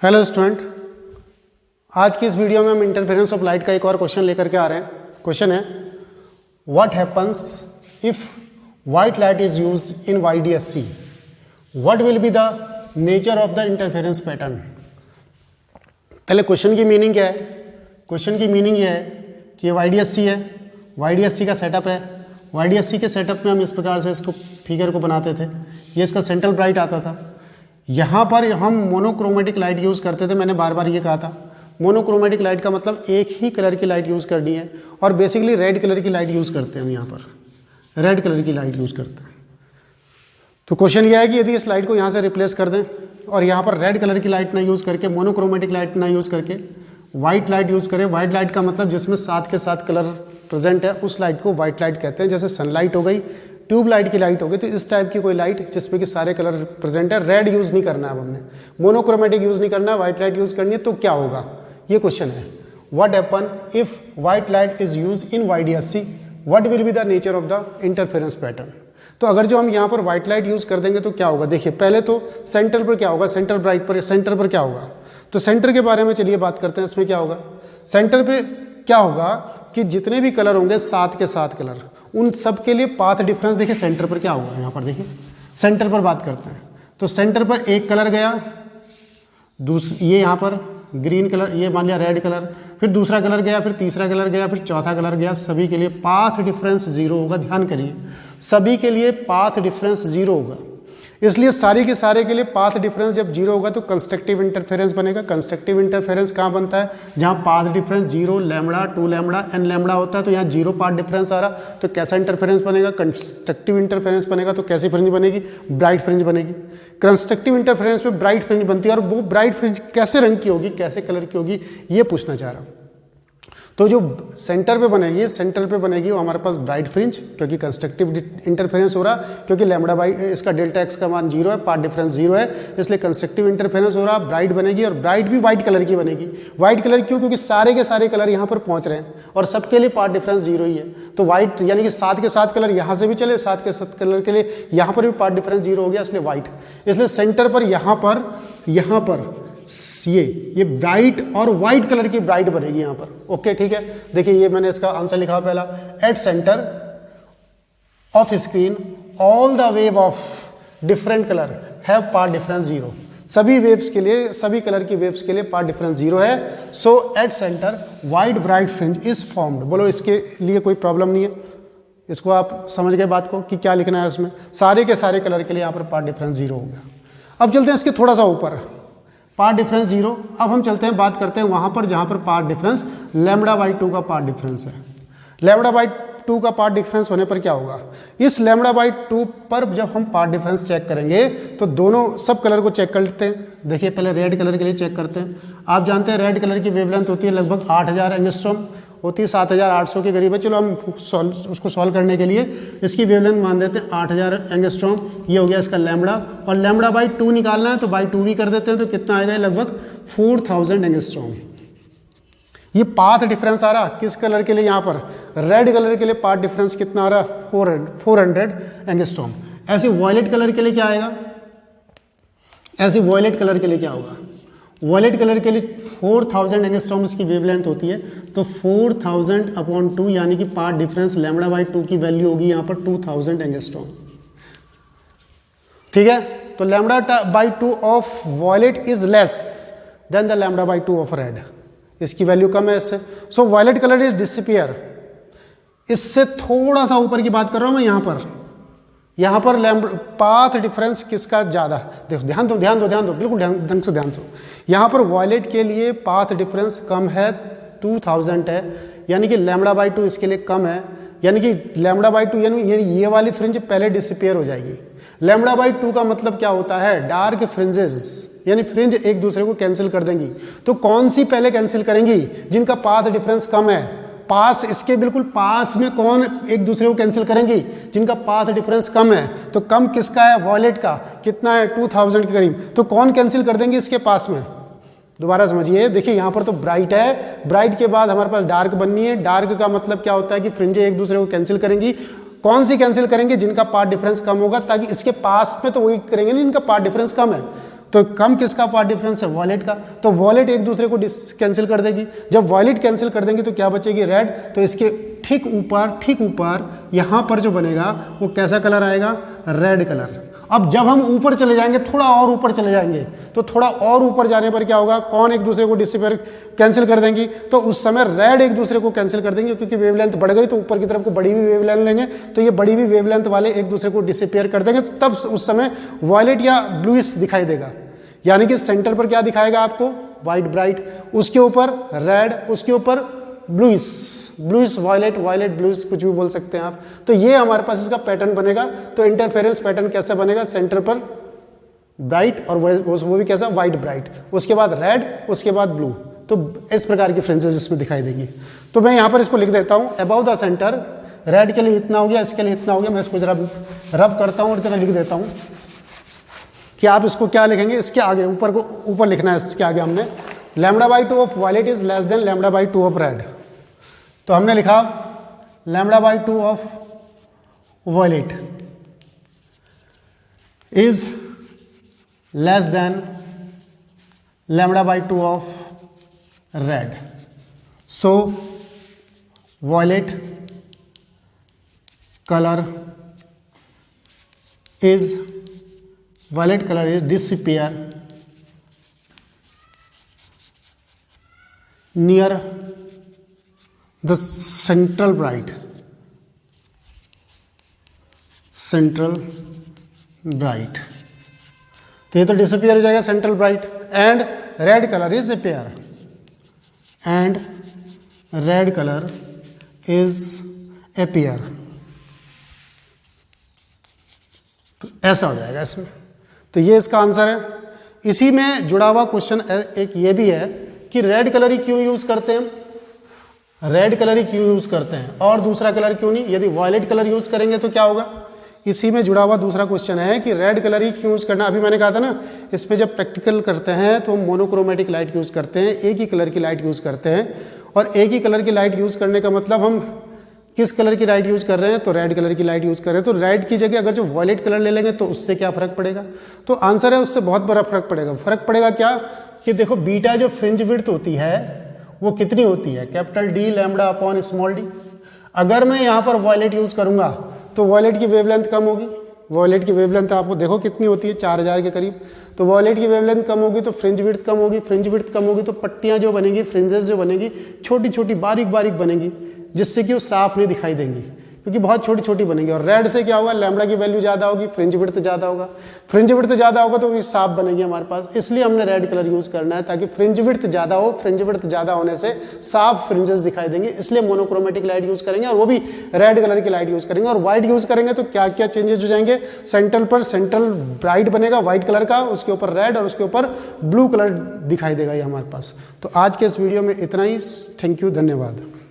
Hello student, आज की इस वीडियो में हम इंटरफेरेंस ऑफ लाइट का एक और क्वेश्चन लेकर के आ रहे हैं। क्वेश्चन है what happens if white light is used in YDSC, what will be the nature of the interference pattern. पहले क्वेश्चन की मीनिंग क्या है। क्वेश्चन की मीनिंग ये है कि ये YDSC है, YDSC का सेटअप है। YDSC के सेटअप में हम इस प्रकार से इसको फिगर को बनाते थे। ये इसका सेंट्रल ब्राइट आता था। यहाँ पर हम मोनोक्रोमेटिक लाइट यूज़ करते थे। मैंने बार बार ये कहा था, मोनोक्रोमेटिक लाइट का मतलब एक ही कलर की लाइट यूज़ करनी है, और बेसिकली रेड कलर की लाइट यूज़ करते हैं। हम यहाँ पर रेड कलर की लाइट यूज़ करते हैं। तो क्वेश्चन ये है कि यदि इस लाइट को यहाँ से रिप्लेस कर दें और यहाँ पर रेड कलर की लाइट ना यूज़ करके, मोनोक्रोमेटिक लाइट ना यूज़ करके वाइट लाइट यूज़ करें। वाइट लाइट का मतलब जिसमें 7 के 7 कलर प्रेजेंट है, उस लाइट को वाइट लाइट कहते हैं। जैसे सनलाइट हो गई, ट्यूब लाइट की लाइट हो गई, तो इस टाइप की कोई लाइट जिसमें कि सारे कलर प्रेजेंट है। रेड यूज़ नहीं करना है अब हमने, मोनोक्रोमेटिक यूज़ नहीं करना है, वाइट लाइट यूज़ करनी है। तो क्या होगा, ये क्वेश्चन है। What happen if white light is use in YDSC, what will be the nature of the interference pattern. तो अगर जो हम यहाँ पर वाइट लाइट यूज़ कर देंगे तो क्या होगा। देखिए पहले तो सेंटर पर क्या होगा, सेंटर ब्राइट पर, सेंटर पर क्या होगा। तो सेंटर के बारे में चलिए बात करते हैं। इसमें क्या होगा, सेंटर पे क्या होगा कि जितने भी कलर होंगे 7 के 7 कलर, उन सब के लिए पाथ डिफरेंस। देखिए सेंटर पर क्या होगा, यहाँ पर देखिए सेंटर पर बात करते हैं। तो सेंटर पर एक कलर गया, ये यहाँ पर ग्रीन कलर, ये मान लिया रेड कलर, फिर दूसरा कलर गया, फिर तीसरा कलर गया, फिर चौथा कलर गया। सभी के लिए पाथ डिफरेंस 0 होगा। ध्यान करिए, सभी के लिए पाथ डिफरेंस 0 होगा। इसलिए सारे के सारे के लिए पाथ डिफरेंस जब 0 होगा तो कंस्ट्रक्टिव इंटरफेरेंस बनेगा। कंस्ट्रक्टिव इंटरफेरेंस कहाँ बनता है, जहाँ path difference 0, lambda, 2 lambda, n lambda होता है। तो यहाँ 0 पाथ डिफरेंस आ रहा, तो कैसा इंटरफेरेंस बनेगा, कंस्ट्रक्टिव इंटरफेरेंस बनेगा। तो कैसी फ्रिंज बनेगी, ब्राइट फ्रिंज बनेगी। कंस्ट्रक्टिव इंटरफेरेंस में ब्राइट फ्रिंज बनती है, और वो ब्राइट फ्रिंज कैसे रंग की होगी, कैसे कलर की होगी, ये पूछना चाह रहा हूँ। तो जो सेंटर पे बनेगी, सेंटर पे बनेगी वो हमारे पास ब्राइट फ्रिंज, क्योंकि कंस्ट्रक्टिव इंटरफेरेंस हो रहा, क्योंकि लैम्बडा बाई इसका डेल्टा एक्स का मान 0 है, पाथ डिफरेंस 0 है, इसलिए कंस्ट्रक्टिव इंटरफेरेंस हो रहा, ब्राइट बनेगी। और ब्राइट भी वाइट कलर की बनेगी। वाइट कलर क्यों, क्योंकि सारे के सारे कलर यहाँ पर पहुँच रहे हैं और सबके लिए पाथ डिफरेंस 0 ही है। तो वाइट यानी कि 7 के 7 कलर यहाँ से भी चले, 7 के 7 कलर के लिए यहाँ पर भी पाथ डिफरेंस 0 हो गया, इसलिए वाइट। इसलिए सेंटर पर यहाँ पर ये ब्राइट और वाइट कलर की ब्राइट बनेगी यहाँ पर। ओके ठीक है। देखिए ये मैंने इसका आंसर लिखा पहला, at centre of screen all the wave of different colour have path difference 0। सभी वेव्स के लिए, सभी कलर की वेव्स के लिए पाथ डिफरेंस 0 है। So at centre white bright fringe is formed. बोलो इसके लिए कोई प्रॉब्लम नहीं है, इसको आप समझ गए बात को कि क्या लिखना है उसमें। सारे के सारे कलर के लिए यहाँ पर पाथ डिफरेंस 0 हो गया। अब चलते हैं इसके थोड़ा सा ऊपर, पाथ डिफरेंस 0। अब हम चलते हैं, बात करते हैं वहां पर जहां पर पाथ डिफरेंस λ/2 का पाथ डिफरेंस है। λ/2 का पाथ डिफरेंस होने पर क्या होगा, इस λ/2 पर जब हम पाथ डिफरेंस चेक करेंगे तो दोनों सब कलर को चेक करते हैं। देखिए पहले रेड कलर के लिए चेक करते हैं। आप जानते हैं रेड कलर की वेवलेंथ होती है लगभग 8000 एंगस्ट्रॉम होती है, 7800 के करीब है। चलो हम उसको सॉल्व करने के लिए इसकी वेवलेंथ मान देते हैं 8000 एंगस्ट्रॉम। ये हो गया इसका लैम्बडा, और λ/2 निकालना है तो बाई 2 भी कर देते हैं, तो कितना आएगा, लगभग 4000 एंगस्ट्रॉम। ये पाथ डिफरेंस आ रहा किस कलर के लिए, यहाँ पर रेड कलर के लिए पाथ डिफरेंस कितना आ रहा, 400 एंगस्ट्रॉम। ऐसे वॉयलेट कलर के लिए क्या आएगा, ऐसे वॉयलेट कलर के लिए क्या होगा, वॉयलेट कलर के लिए 4000 एंगस्ट्रॉम इसकी वेवलेंथ होती है। तो 4000/2 यानी कि पाथ डिफरेंस λ/2 की वैल्यू होगी यहाँ पर 2000 एंगस्ट्रॉम। ठीक है, तो λ/2 of violet is less than the λ/2 of red. इसकी वैल्यू कम है इससे। So violet colour is disappear. इससे थोड़ा सा ऊपर की बात कर रहा हूं मैं, यहाँ पर पाथ डिफरेंस किसका ज़्यादा, देखो ध्यान दो, बिल्कुल ढंग से ध्यान दो। यहाँ पर वॉयलेट के लिए पाथ डिफरेंस कम है, 2000 है, यानी कि λ/2 इसके लिए कम है, यानी कि λ/2 यानी ये वाली फ्रिंज पहले डिसअपियर हो जाएगी। λ/2 का मतलब क्या होता है, डार्क फ्रिंजेस, यानी फ्रिंज एक दूसरे को कैंसिल कर देंगी। तो कौन सी पहले कैंसिल करेंगी, जिनका पाथ डिफरेंस कम है। पास, इसके बिल्कुल पास में कौन एक दूसरे को कैंसिल करेंगी, जिनका पाथ डिफरेंस कम है। तो कम किसका है, वॉयलेट का। कितना है, 2000 के करीब। तो कौन कैंसिल कर देंगे इसके पास में, दोबारा समझिए। देखिए यहाँ पर तो ब्राइट है, ब्राइट के बाद हमारे पास डार्क बननी है। डार्क का मतलब क्या होता है कि फ्रिंजें एक दूसरे को कैंसिल करेंगी। कौन सी कैंसिल करेंगे, जिनका पाथ डिफरेंस कम होगा, ताकि इसके पास में तो वही करेंगे नहीं, इनका पाथ डिफरेंस कम है। तो कम किसका पार्ट डिफरेंस है, वॉयलेट का। तो वॉयलेट एक दूसरे को कैंसिल कर देगी। जब वॉयलेट कैंसिल कर देंगी तो क्या बचेगी, रेड। तो इसके ठीक ऊपर यहाँ पर जो बनेगा वो कैसा कलर आएगा, रेड कलर। अब जब हम ऊपर चले जाएंगे, थोड़ा और ऊपर चले जाएंगे, तो थोड़ा और ऊपर जाने पर क्या होगा, कौन एक दूसरे को डिसिपेयर कैंसिल कर देंगी, तो उस समय रेड एक दूसरे को कैंसिल कर देंगे, क्योंकि वेवलेंथ बढ़ गई तो ऊपर की तरफ को बड़ी भी वेवलेंथ लेंगे, तो ये बड़ी भी वेवलेंथ वाले एक दूसरे को डिसिपेयर कर देंगे। तब उस समय वॉयलेट या ब्लूइश दिखाई देगा, यानी कि सेंटर पर क्या दिखाएगा आपको, व्हाइट ब्राइट, उसके ऊपर रेड, उसके ऊपर ब्लूइश वॉयलेट, वॉयलेट ब्लूइश, कुछ भी बोल सकते हैं आप। तो ये हमारे पास इसका पैटर्न बनेगा। तो इंटरफेरेंस पैटर्न कैसा बनेगा, सेंटर पर ब्राइट और वो भी कैसा, व्हाइट ब्राइट, उसके बाद रेड, उसके बाद ब्लू। तो इस प्रकार की फ्रेंचेस इसमें दिखाई देंगी। तो मैं यहाँ पर इसको लिख देता हूँ, अबाउ द सेंटर, रेड के लिए इतना हो गया, इसके लिए इतना हो गया। मैं इसको जरा रब करता हूँ और जरा लिख देता हूँ कि आप इसको क्या लिखेंगे, इसके आगे ऊपर लिखना है। इसके आगे हमने λ/2 of violet is less than λ/2 of red. तो हमने लिखा λ/2 of violet is less than λ/2 of red. So violet colour is disappear near the central bright तो ये तो डिसअपियर हो जाएगा central bright. And red colour is appear, and red colour is appear, ऐसा हो जाएगा इसमें। तो ये इसका आंसर है। इसी में जुड़ा हुआ क्वेश्चन एक ये भी है कि रेड कलर ही क्यों यूज करते हैं, रेड कलर ही क्यों यूज करते हैं और दूसरा कलर क्यों नहीं, यदि वॉयलेट कलर यूज करेंगे तो क्या होगा। इसी में जुड़ा हुआ दूसरा क्वेश्चन है कि रेड कलर ही क्यों यूज करना। अभी मैंने कहा था ना, इस पे जब प्रैक्टिकल करते हैं तो मोनोक्रोमेटिक लाइट यूज करते हैं, एक ही कलर की लाइट यूज करते हैं। और एक ही कलर की लाइट यूज करने का मतलब हम किस कलर की लाइट यूज कर रहे हैं, तो रेड कलर की लाइट यूज कर रहे हैं। तो रेड की जगह अगर जो वॉयलेट कलर ले लेंगे तो उससे क्या फर्क पड़ेगा, तो आंसर है उससे बहुत बड़ा फर्क पड़ेगा। फर्क पड़ेगा क्या कि देखो बीटा जो फ्रिंज विड्थ होती है वो कितनी होती है, capital D lambda upon small D. अगर मैं यहाँ पर वॉयलेट यूज करूंगा तो वॉयलेट की वेवलेंथ कम होगी। वॉयलेट की वेवलेंथ आपको देखो कितनी होती है, 4000 के करीब। तो वॉयलेट की वेवलेंथ कम होगी तो फ्रिंज विड्थ कम होगी, फ्रिंज विड्थ कम होगी तो पट्टियां जो बनेंगी, फ्रिंजेस जो बनेंगी, छोटी छोटी बारीक बारीक बनेंगी, जिससे कि वो साफ नहीं दिखाई देंगी, क्योंकि बहुत छोटी छोटी बनेंगी। और रेड से क्या होगा, लैम्बडा की वैल्यू ज़्यादा होगी, फ्रिंज विड्थ ज़्यादा होगा, फ्रिंज विड्थ ज़्यादा होगा तो वो साफ बनेगी हमारे पास। इसलिए हमने रेड कलर यूज़ करना है ताकि फ्रिंज विड्थ ज़्यादा हो, फ्रिंज विड्थ ज़्यादा होने से साफ फ्रिंजेस दिखाई देंगे। इसलिए मोनोक्रोमेटिक लाइट यूज़ करेंगे और वो भी रेड कलर की लाइट यूज़ करेंगे। और व्हाइट यूज़ करेंगे तो क्या क्या चेंजेस हो जाएंगे, सेंट्रल ब्राइट बनेगा व्हाइट कलर का, उसके ऊपर रेड और उसके ऊपर ब्लू कलर दिखाई देगा ये हमारे पास। तो आज के इस वीडियो में इतना ही। थैंक यू, धन्यवाद।